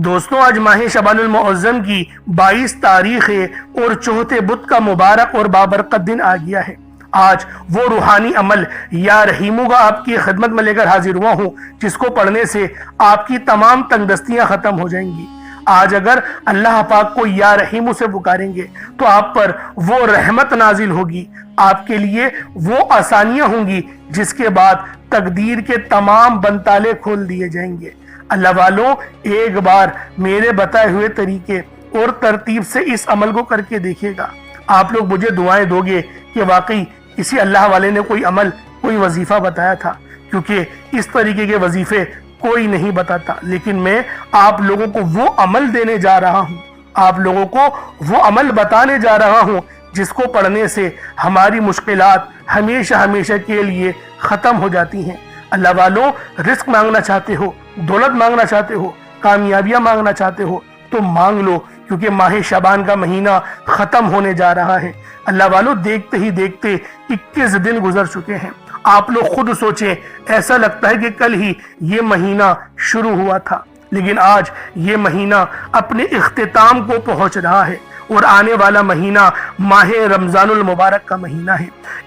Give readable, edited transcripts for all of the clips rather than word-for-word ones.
دوستوں آج ماہ شعبان المعظم کی 22 تاریخ ہے اور چوتھے بدھ کا مبارک اور بابرکت دن آ گیا ہے۔ آج وہ روحانی عمل یا رحیموں کا آپ کی خدمت میں لے کر حاضر ہوا ہوں جس کو پڑھنے سے آپ کی تمام تنگدستیاں ختم ہو جائیں گی۔ آج اگر اللہ پاک کو یا رحیموں سے پکاریں گے تو آپ پر وہ رحمت نازل ہوگی، آپ کے لیے وہ آسانیاں ہوں گی جس کے بعد تقدیر کے تمام بنتالے کھول دیے جائیں گے۔ اللہ والوں، ایک بار میرے بتائے ہوئے طریقے اور ترتیب سے اس عمل کو کر کے دیکھیے گا۔ آپ لوگ مجھے دعائیں دو گے کہ واقعی کسی اللہ والے نے کوئی عمل، کوئی وظیفہ بتایا تھا، کیونکہ اس طریقے کے وظیفے کوئی نہیں بتاتا، لیکن میں آپ لوگوں کو وہ عمل دینے جا رہا ہوں، آپ لوگوں کو وہ عمل بتانے جا رہا ہوں جس کو پڑھنے سے ہماری مشکلات ہمیشہ ہمیشہ کے لیے ختم ہو جاتی ہیں۔ اللہ والوں، رزق مانگنا چاہتے ہو، دولت مانگنا چاہتے ہو، کامیابیاں مانگنا چاہتے ہو تو مانگ لو، کیونکہ ماہ شعبان کا مہینہ ختم ہونے جا رہا ہے۔ اللہ والوں، دیکھتے ہی دیکھتے 21 دن گزر چکے ہیں۔ آپ لوگ خود سوچیں، ایسا لگتا ہے کہ کل ہی یہ مہینہ شروع ہوا تھا، لیکن آج یہ مہینہ اپنے اختتام کو پہنچ رہا ہے اور آنے والا مہینہ ماہ رمضان المبارک کا مہینہ ہے۔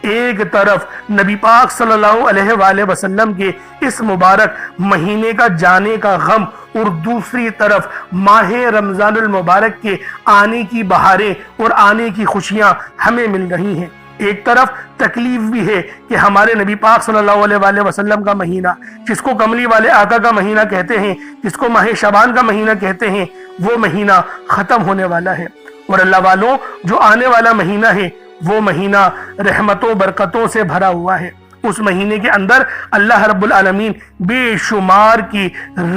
ایک طرف نبی پاک صلی اللہ علیہ وآلہ وسلم کے اس مبارک مہینے کا جانے کا غم اور دوسری طرف ماہ رمضان المبارک کے آنے کی بہاریں اور آنے کی خوشیاں ہمیں مل رہی ہیں۔ ایک طرف تکلیف بھی ہے کہ ہمارے نبی پاک صلی اللہ علیہ وآلہ وسلم کا مہینہ، جس کو کملی والے آقا کا مہینہ کہتے ہیں، جس کو ماہ شعبان کا مہینہ کہتے ہیں، وہ مہینہ ختم ہونے والا ہے۔ اور اللہ والوں، جو آنے والا مہینہ ہے وہ مہینہ رحمتوں برکتوں سے بھرا ہوا ہے۔ اس مہینے کے اندر اللہ رب العالمین بے شمار کی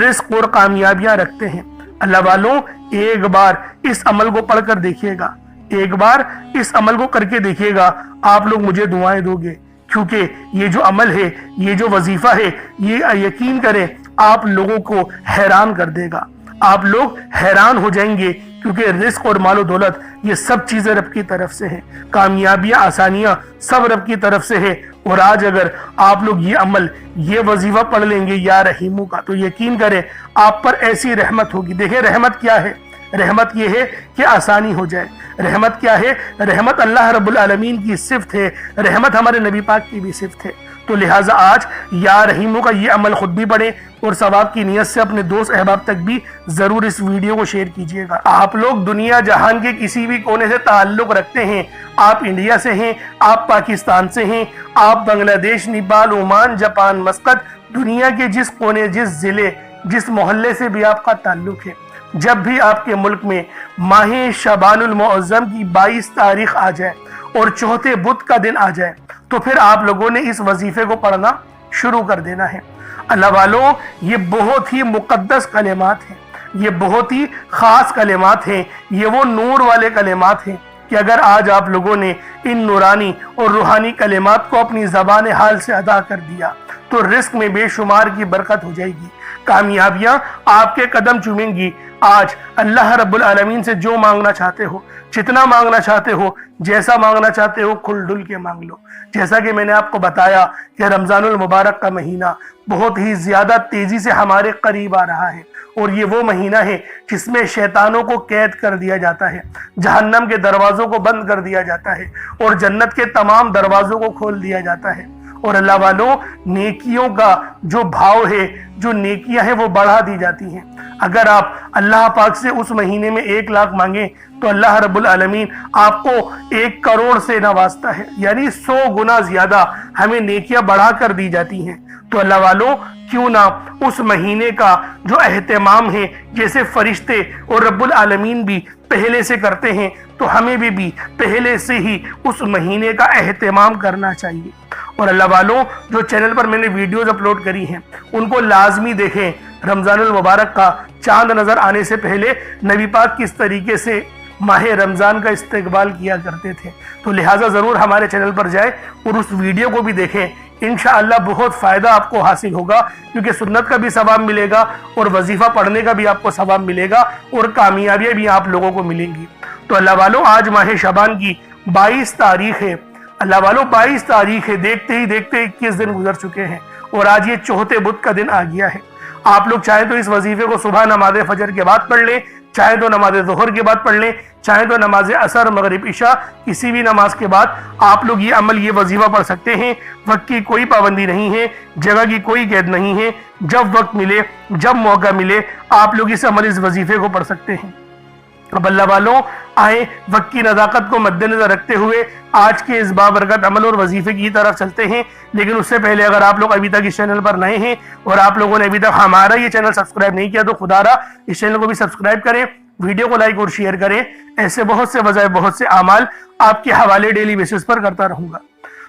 رزق اور کامیابیاں رکھتے ہیں۔ اللہ والوں، ایک بار اس عمل کو پڑھ کر دیکھیے گا، ایک بار اس عمل کو کر کے دیکھیے گا، آپ لوگ مجھے دعائیں دو گے، کیونکہ یہ جو عمل ہے، یہ جو وظیفہ ہے، یہ یقین کریں آپ لوگوں کو حیران کر دے گا۔ آپ لوگ حیران ہو جائیں گے، کیونکہ رزق اور مال و دولت یہ سب چیزیں رب کی طرف سے ہیں، کامیابیاں، آسانیاں سب رب کی طرف سے ہے۔ اور آج اگر آپ لوگ یہ عمل، یہ وظیفہ پڑھ لیں گے یا رحیموں کا، تو یقین کریں آپ پر ایسی رحمت ہوگی۔ دیکھیں رحمت کیا ہے؟ رحمت یہ ہے کہ آسانی ہو جائے۔ رحمت کیا ہے؟ رحمت اللہ رب العالمین کی صفت ہے، رحمت ہمارے نبی پاک کی بھی صفت ہے۔ تو لہٰذا آج یا رحیموں کا یہ عمل خود بھی پڑھیں اور ثواب کی نیت سے اپنے دوست احباب تک بھی ضرور اس ویڈیو کو شیئر کیجیے گا۔ آپ لوگ دنیا جہان کے کسی بھی کونے سے تعلق رکھتے ہیں، آپ انڈیا سے ہیں، آپ پاکستان سے ہیں، آپ بنگلہ دیش، نیپال، عمان، جاپان، مسقط، دنیا کے جس کونے، جس ضلع، جس محلے سے بھی آپ کا تعلق ہے، جب بھی آپ کے ملک میں ماہ شعبان المعظم کی 22 تاریخ آ جائے اور چوتھے بدھ کا دن آ جائے تو پھر آپ لوگوں نے اس وظیفے کو پڑھنا شروع کر دینا ہے۔ اللہ والوں، یہ بہت ہی مقدس کلمات ہیں، یہ بہت ہی خاص کلمات ہیں، یہ وہ نور والے کلمات ہیں کہ اگر آج آپ لوگوں نے ان نورانی اور روحانی کلمات کو اپنی زبان حال سے ادا کر دیا تو رزق میں بے شمار کی برکت ہو جائے گی، کامیابیاں آپ کے قدم چومیں گی۔ آج اللہ رب العالمین سے جو مانگنا چاہتے ہو، جتنا مانگنا چاہتے ہو، جیسا مانگنا چاہتے ہو، کھل ڈل کے مانگ لو۔ جیسا کہ میں نے آپ کو بتایا کہ رمضان المبارک کا مہینہ بہت ہی زیادہ تیزی سے ہمارے قریب آ رہا ہے، اور یہ وہ مہینہ ہے جس میں شیطانوں کو قید کر دیا جاتا ہے، جہنم کے دروازوں کو بند کر دیا جاتا ہے اور جنت کے تمام دروازوں کو کھول دیا جاتا ہے۔ اور اللہ والوں، نیکیوں کا جو بھاؤ ہے، جو نیکیاں ہیں وہ بڑھا دی جاتی ہیں۔ اگر آپ اللہ پاک سے اس مہینے میں 1 لاکھ مانگیں تو اللہ رب العالمین آپ کو 1 کروڑ سے نوازتا ہے، یعنی 100 گنا زیادہ ہمیں نیکیاں بڑھا کر دی جاتی ہیں۔ تو اللہ والوں، کیوں نہ اس مہینے کا جو اہتمام ہے، جیسے فرشتے اور رب العالمین بھی پہلے سے کرتے ہیں، تو ہمیں بھی پہلے سے ہی اس مہینے کا اہتمام کرنا چاہیے۔ اور اللہ والوں، جو چینل پر میں نے ویڈیوز اپلوڈ کری ہیں ان کو لازمی دیکھیں۔ رمضان المبارک کا چاند نظر آنے سے پہلے نبی پاک کس طریقے سے ماہ رمضان کا استقبال کیا کرتے تھے، تو لہٰذا ضرور ہمارے چینل پر جائیں اور اس ویڈیو کو بھی دیکھیں۔ انشاءاللہ بہت فائدہ آپ کو حاصل ہوگا، کیونکہ سنت کا بھی ثواب ملے گا اور وظیفہ پڑھنے کا بھی آپ کو ثواب ملے گا اور کامیابیاں بھی آپ لوگوں کو ملیں گی۔ تو اللہ والوں، آج ماہ شعبان کی 22 تاریخ ہے۔ اللہ والوں، 22 تاریخ ہے، دیکھتے ہی دیکھتے 21 دن گزر چکے ہیں اور آج یہ چوتھے بدھ کا دن آ گیا ہے۔ آپ لوگ چاہے تو اس وظیفے کو صبح نماز فجر کے بعد پڑھ لیں، چاہے تو نماز ظہر کے بعد پڑھ لیں، چاہے تو نماز عصر مغرب عشاء کسی بھی نماز کے بعد آپ لوگ یہ عمل یہ وظیفہ پڑھ سکتے ہیں۔ وقت کی کوئی پابندی نہیں ہے، جگہ کی کوئی قید نہیں ہے، جب وقت ملے جب موقع ملے آپ لوگ اس عمل اس وظیفے کو پڑھ سکتے ہیں۔ اب اللہ والوں آئیں وقت کی نزاکت کو مد نظر رکھتے ہوئے آج کے اس بابرکت عمل اور وظیفے کی طرف چلتے ہیں، لیکن اس سے پہلے اگر آپ لوگ ابھی تک اس چینل پر نئے ہیں اور آپ لوگوں نے ابھی تک ہمارا یہ چینل سبسکرائب نہیں کیا تو خدا را اس چینل کو بھی سبسکرائب کریں، ویڈیو کو لائک اور شیئر کریں۔ ایسے بہت سے وظائف بہت سے اعمال آپ کے حوالے ڈیلی بیسس پر کرتا رہوں گا۔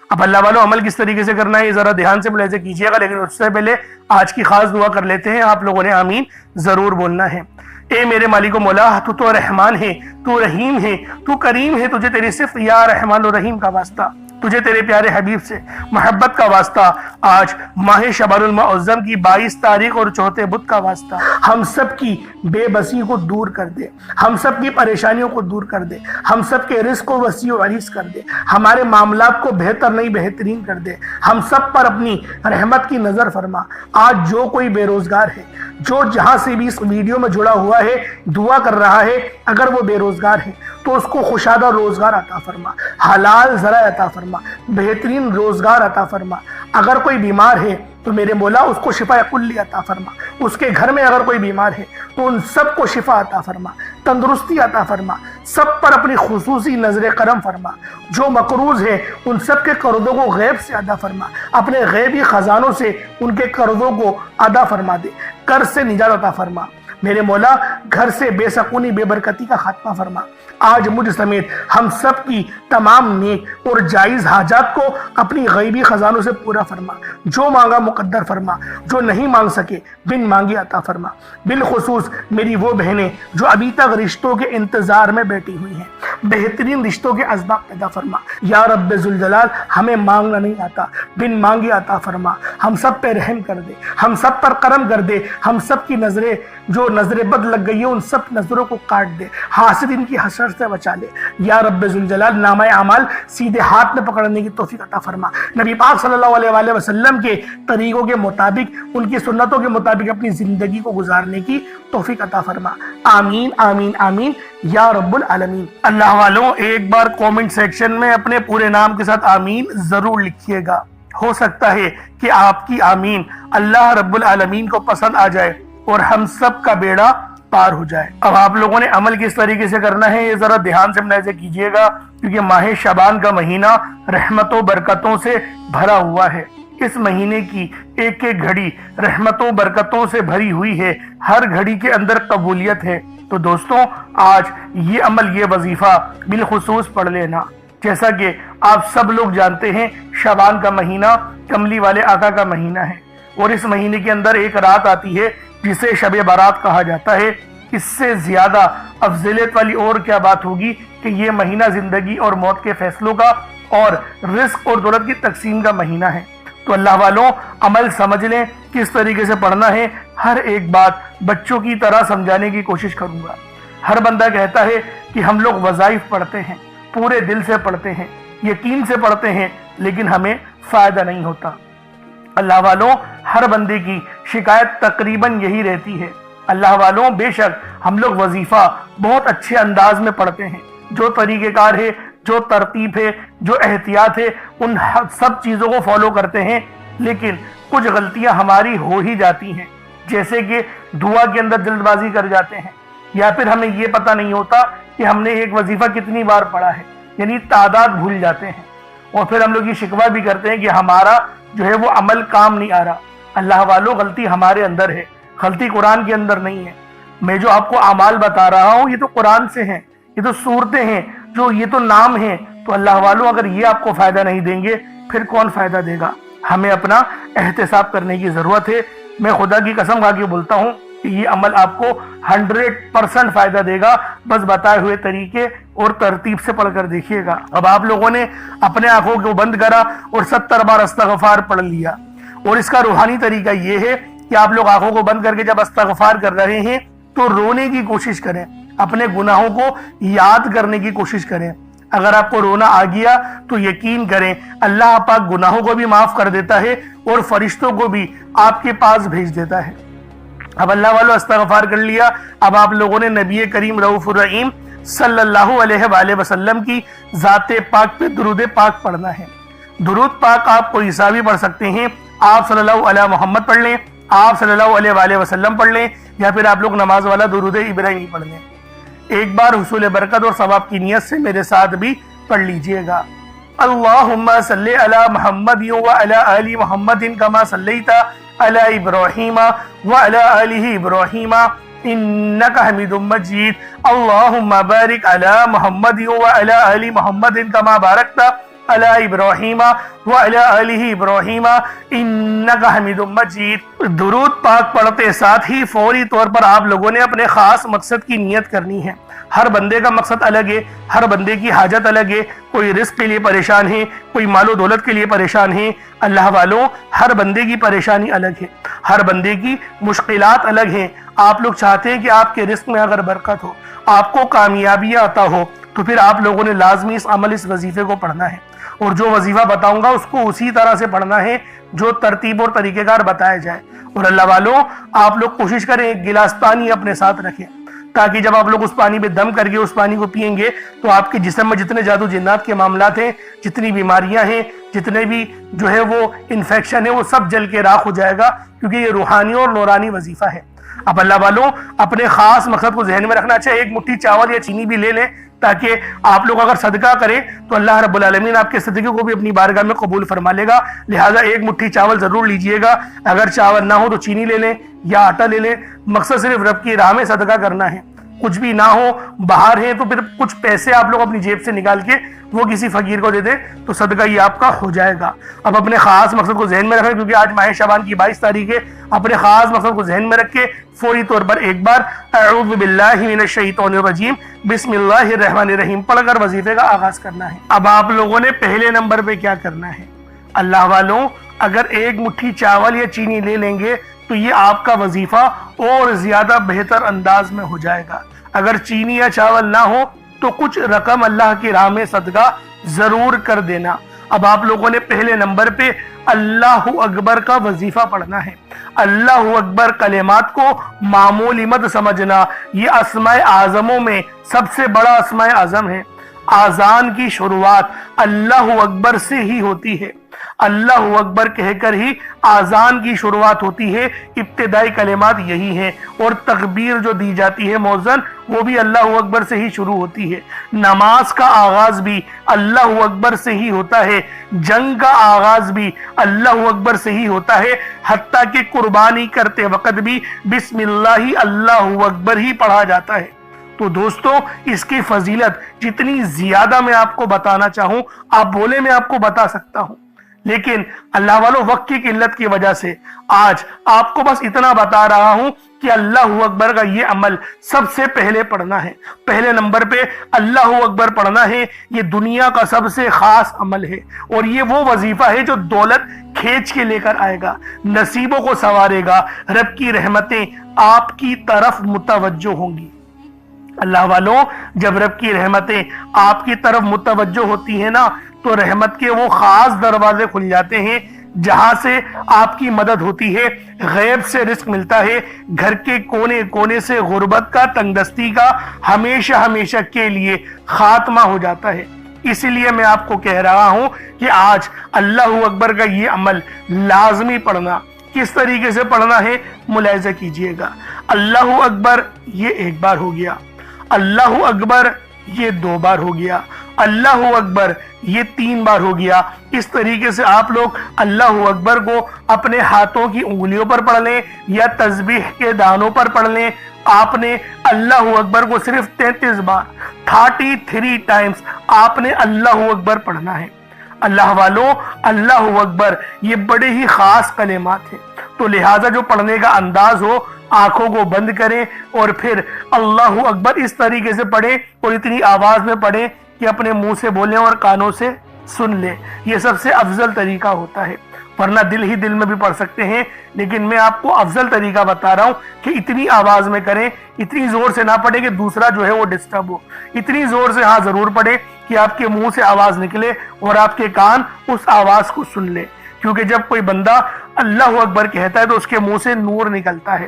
اب اللہ والوں عمل کس طریقے سے کرنا ہے یہ ذرا دھیان سے ملاحظہ کیجیے گا، لیکن اس سے پہلے آج کی خاص دعا کر لیتے ہیں۔ آپ لوگوں نے آمین ضرور بولنا ہے۔ اے میرے مالک و مولا، تو رحمان ہے، تو رحیم ہے، تو کریم ہے، تجھے تیری صفت یا رحمان و رحیم کا واسطہ، تجھے تیرے پیارے حبیب سے محبت کا واسطہ، آج ماہ شعبان المعظم کی 22 تاریخ اور چوتھے بدھ کا واسطہ، ہم سب کی بے بسی کو دور کر دے، ہم سب کی پریشانیوں کو دور کر دے، ہم سب کے رزق کو وسیع و عریض کر دے، ہمارے معاملات کو بہتر نہیں بہترین کر دے، ہم سب پر اپنی رحمت کی نظر فرما۔ آج جو کوئی بے روزگار ہے، جو جہاں سے بھی اس ویڈیو میں جڑا ہوا ہے دعا کر رہا ہے، اگر وہ بے روزگار ہے تو اس کو خوشادہ روزگار عطا فرما، حلال ذرائع عطا فرما، بہترین روزگار عطا فرما۔ اگر کوئی بیمار ہے تو میرے مولا اس کو شفا کلی عطا فرما، اس کے گھر میں اگر کوئی بیمار ہے تو ان سب کو شفا عطا فرما، تندرستی عطا فرما، سب پر اپنی خصوصی نظر کرم فرما۔ جو مقروض ہے ان سب کے قرضوں کو غیب سے ادا فرما، اپنے غیبی خزانوں سے ان کے قرضوں کو ادا فرما دے، قرض سے نجات عطا فرما۔ میرے مولا گھر سے بے سکونی بے برکتی کا خاتمہ فرما۔ آج مجھ سمیت ہم سب کی تمام نیک اور جائز حاجات کو اپنی غیبی خزانوں سے پورا فرما، جو مانگا مقدر فرما، جو نہیں مانگ سکے بن مانگی عطا فرما۔ بالخصوص میری وہ بہنیں جو ابھی تک رشتوں کے انتظار میں بیٹھی ہوئی ہیں، بہترین رشتوں کے اسباب پیدا فرما۔ یا رب ذوالجلال ہمیں مانگنا نہیں آتا، بن مانگی عطا فرما۔ ہم سب پہ رحم کر دے، ہم سب پر کرم کر دے، ہم سب کی نظریں جو نظر بد لگ گئی ہے ان سب نظروں کو کاٹ دے، حاسدین کی حسد سے بچا لے۔ یا رب ذوالجلال نامہ اعمال سیدھے ہاتھ میں پکڑنے کی توفیق عطا فرما۔ نبی پاک صلی اللہ علیہ وآلہ وسلم کے طریقوں کے مطابق، ان کی سنتوں کے مطابق اپنی زندگی کو گزارنے کی توفیق عطا فرما۔ آمین آمین آمین یا رب العالمین۔ اللہ والوں ایک بار کومنٹ سیکشن میں اپنے پورے نام کے ساتھ آمین ضرور لکھیے گا، ہو سکتا ہے کہ آپ کی آمین اللہ رب العالمین کو پسند آ جائے اور ہم سب کا بیڑا پار ہو جائے۔ اب آپ لوگوں نے عمل کس طریقے سے کرنا ہے یہ ذرا دھیان سے ملاحظہ کیجیے گا، کیونکہ ماہ شعبان کا مہینہ رحمتوں برکتوں سے بھرا ہوا ہے۔ اس مہینے کی ایک ایک گھڑی رحمتوں برکتوں سے بھری ہوئی ہے، ہر گھڑی کے اندر قبولیت ہے۔ تو دوستوں آج یہ عمل یہ وظیفہ بالخصوص پڑھ لینا۔ جیسا کہ آپ سب لوگ جانتے ہیں شعبان کا مہینہ کملی والے آقا کا مہینہ ہے، اور اس مہینے کے اندر ایک رات آتی ہے جسے شب برات کہا جاتا ہے۔ اس سے زیادہ افضلیت والی اور کیا بات ہوگی کہ یہ مہینہ زندگی اور موت کے فیصلوں کا اور رزق اور دولت کی تقسیم کا مہینہ ہے۔ تو اللہ والوں عمل سمجھ لیں کس طریقے سے پڑھنا ہے، ہر ایک بات بچوں کی طرح سمجھانے کی کوشش کروں گا۔ ہر بندہ کہتا ہے کہ ہم لوگ وظائف پڑھتے ہیں، پورے دل سے پڑھتے ہیں، یقین سے پڑھتے ہیں، لیکن ہمیں فائدہ نہیں ہوتا۔ اللہ والوں ہر بندے کی شکایت تقریباً یہی رہتی ہے۔ اللہ والوں بے شک ہم لوگ وظیفہ بہت اچھے انداز میں پڑھتے ہیں، جو طریقہ کار ہے، جو ترتیب ہے، جو احتیاط ہے، ان سب چیزوں کو فالو کرتے ہیں، لیکن کچھ غلطیاں ہماری ہو ہی جاتی ہیں، جیسے کہ دعا کے اندر جلد بازی کر جاتے ہیں، یا پھر ہمیں یہ پتہ نہیں ہوتا کہ ہم نے ایک وظیفہ کتنی بار پڑھا ہے، یعنی تعداد بھول جاتے ہیں، اور پھر ہم لوگ یہ شکوہ بھی کرتے ہیں کہ ہمارا جو ہے وہ عمل کام نہیں آ رہا۔ اللہ والوں غلطی ہمارے اندر ہے، غلطی قرآن کے اندر نہیں ہے۔ میں جو آپ کو اعمال بتا رہا ہوں یہ تو قرآن سے ہیں، یہ تو صورتیں ہیں، جو یہ تو نام ہیں۔ تو اللہ والوں اگر یہ آپ کو فائدہ نہیں دیں گے پھر کون فائدہ دے گا؟ ہمیں اپنا احتساب کرنے کی ضرورت ہے۔ میں خدا کی قسم کھا کے بولتا ہوں کہ یہ عمل آپ کو 100% فائدہ دے گا، بس بتائے ہوئے طریقے اور ترتیب سے پڑھ کر دیکھیے گا۔ اب آپ لوگوں نے اپنے آنکھوں کو بند کرا اور 70 بار استغفار پڑھ لیا، اور اس کا روحانی طریقہ یہ ہے کہ آپ لوگ آنکھوں کو بند کر کے جب استغفار کر رہے ہیں تو رونے کی کوشش کریں، اپنے گناہوں کو یاد کرنے کی کوشش کریں۔ اگر آپ کو رونا آ گیا تو یقین کریں اللہ پاک گناہوں کو بھی معاف کر دیتا ہے اور فرشتوں کو بھی آپ کے پاس بھیج دیتا ہے۔ اب اللہ والو استغفار کر لیا، اب آپ لوگوں نے نبی کریم رؤوف الرحیم صلی اللہ علیہ وآلہ وسلم کی ذات پاک پہ درود پاک پڑھنا ہے۔ درود پاک آپ کوئی سا بھی پڑھ سکتے ہیں، آپ صلی اللہ علیہ محمد پڑھ لیں، آپ صلی اللہ علیہ وآلہ وسلم پڑھ لیں، یا پھر آپ لوگ نماز والا درود ابراہیمی پڑھ لیں۔ ایک بار حصول برکت اور ثواب کی نیت سے میرے ساتھ بھی پڑھ لیجئے گا۔ اللہم صلی علی محمد وعلی آل محمد کما صلیت علی ابراہیم وعلی آل ابراہیم انک حمید مجید۔ اللہم بارک علی محمد وعلی آل محمد کما بارکت علی ابراہیم وعلی آل ابراہیم انک حمید مجید۔ درود پاک پڑھتے ساتھ ہی فوری طور پر آپ لوگوں نے اپنے خاص مقصد کی نیت کرنی ہے۔ ہر بندے کا مقصد الگ ہے، ہر بندے کی حاجت الگ ہے، کوئی رزق کے لیے پریشان ہے، کوئی مال و دولت کے لیے پریشان ہے۔ اللہ والوں، ہر بندے کی پریشانی الگ ہے، ہر بندے کی مشکلات الگ ہیں۔ آپ لوگ چاہتے ہیں کہ آپ کے رزق میں اگر برکت ہو، آپ کو کامیابیاں عطا ہو، تو پھر آپ لوگوں نے لازمی اس عمل، اس وظیفے کو پڑھنا ہے، اور جو وظیفہ بتاؤں گا اس کو اسی طرح سے پڑھنا ہے جو ترتیب اور طریقہ کار بتایا جائے۔ اور اللہ والوں، آپ لوگ کوشش کریں ایک گلاس پانی اپنے ساتھ رکھیں، تاکہ جب آپ لوگ اس پانی پہ دم کر کے اس پانی کو پئیں گے تو آپ کے جسم میں جتنے جادو جنات کے معاملات ہیں، جتنی بیماریاں ہیں، جتنے بھی جو ہے وہ انفیکشن ہے، وہ سب جل کے راکھ ہو جائے گا، کیونکہ یہ روحانی اور نورانی وظیفہ ہے۔ اب اللہ والوں، اپنے خاص مقصد کو ذہن میں رکھنا چاہیے، ایک مٹھی چاول یا چینی بھی لے لیں، تاکہ آپ لوگ اگر صدقہ کریں تو اللہ رب العالمین آپ کے صدقے کو بھی اپنی بارگاہ میں قبول فرما لے گا۔ لہٰذا ایک مٹھی چاول ضرور لیجئے گا، اگر چاول نہ ہو تو چینی لے لیں یا آٹا لے لیں۔ مقصد صرف رب کی راہ میں صدقہ کرنا ہے۔ کچھ بھی نہ ہو، باہر ہیں، تو پھر کچھ پیسے آپ لوگ اپنی جیب سے نکال کے وہ کسی فقیر کو دے دیں تو صدقہ یہ آپ کا ہو جائے گا۔ اب اپنے خاص مقصد کو ذہن میں رکھیں، کیونکہ آج ماہ شعبان کی 22 تاریخ ہے۔ اپنے خاص مقصد کو ذہن میں رکھ کے فوری طور پر ایک بار اعوذ باللہ من الشیطان الرجیم بسم اللہ الرحمن الرحیم پڑھ کر وظیفے کا آغاز کرنا ہے۔ اب آپ لوگوں نے پہلے نمبر پہ کیا کرنا ہے؟ اللہ والوں، اگر ایک مٹھی چاول یا چینی لے لیں گے تو یہ آپ کا وظیفہ اور زیادہ بہتر انداز میں ہو جائے گا۔ اگر چینی یا چاول نہ ہو تو کچھ رقم اللہ کی راہ میں صدقہ ضرور کر دینا۔ اب آپ لوگوں نے پہلے نمبر پہ اللہ اکبر کا وظیفہ پڑھنا ہے۔ اللہ اکبر کلمات کو معمولی مت سمجھنا، یہ اسماء اعظموں میں سب سے بڑا اسماء اعظم ہے۔ آذان کی شروعات اللہ اکبر سے ہی ہوتی ہے، اللہ اکبر کہہ کر ہی آذان کی شروعات ہوتی ہے۔ ابتدائی کلمات یہی ہیں، اور تکبیر جو دی جاتی ہے مؤذن، وہ بھی اللہ اکبر سے ہی شروع ہوتی ہے۔ نماز کا آغاز بھی اللہ اکبر سے ہی ہوتا ہے، جنگ کا آغاز بھی اللہ اکبر سے ہی ہوتا ہے، حتیٰ کہ قربانی کرتے وقت بھی بسم اللہ اللہ اکبر ہی پڑھا جاتا ہے۔ تو دوستو، اس کی فضیلت جتنی زیادہ میں آپ کو بتانا چاہوں، آپ بولے میں آپ کو بتا سکتا ہوں، لیکن اللہ والوں وقت کی قلت کی وجہ سے آج آپ کو بس اتنا بتا رہا ہوں کہ اللہ اکبر کا یہ عمل سب سے پہلے پڑھنا ہے۔ پہلے نمبر پہ اللہ اکبر پڑھنا ہے۔ یہ دنیا کا سب سے خاص عمل ہے، اور یہ وہ وظیفہ ہے جو دولت کھینچ کے لے کر آئے گا، نصیبوں کو سنوارے گا، رب کی رحمتیں آپ کی طرف متوجہ ہوں گی۔ اللہ والوں، جب رب کی رحمتیں آپ کی طرف متوجہ ہوتی ہیں نا، تو رحمت کے وہ خاص دروازے کھل جاتے ہیں جہاں سے آپ کی مدد ہوتی ہے، غیب سے رزق ملتا ہے، گھر کے کونے کونے سے غربت کا، تنگ دستی کا ہمیشہ ہمیشہ کے لیے خاتمہ ہو جاتا ہے۔ اسی لیے میں آپ کو کہہ رہا ہوں کہ آج اللہ اکبر کا یہ عمل لازمی پڑھنا۔ کس طریقے سے پڑھنا ہے ملاحظہ کیجئے گا۔ اللہ اکبر یہ ایک بار ہو گیا، اللہ اکبر یہ 2 بار ہو گیا، اللہ اکبر یہ 3 بار ہو گیا۔ اس طریقے سے آپ لوگ اللہ اکبر کو اپنے ہاتھوں کی انگلیوں پر پڑھ لیں یا تسبیح کے دانوں پر پڑھ لیں۔ آپ نے اللہ اکبر کو صرف 33 بار 33 ٹائمز آپ نے اللہ اکبر پڑھنا ہے۔ اللہ والوں، اللہ اکبر یہ بڑے ہی خاص کلمات ہیں، تو لہٰذا جو پڑھنے کا انداز ہو، آنکھوں کو بند کریں اور پھر اللہ اکبر اس طریقے سے پڑھیں، اور اتنی آواز میں پڑھیں کہ اپنے منہ سے بولیں اور کانوں سے سن لیں۔ یہ سب سے افضل طریقہ ہوتا ہے، ورنہ دل ہی دل میں بھی پڑھ سکتے ہیں، لیکن میں آپ کو افضل طریقہ بتا رہا ہوں کہ اتنی آواز میں کریں، اتنی زور سے نہ پڑھیں کہ دوسرا جو ہے وہ ڈسٹرب ہو، اتنی زور سے ہاں ضرور پڑھیں کہ آپ کے منہ سے آواز نکلے اور آپ کے کان اس آواز کو سن لیں، کیونکہ جب کوئی بندہ اللہ اکبر کہتا ہے تو اس کے منہ سے نور نکلتا ہے،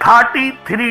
33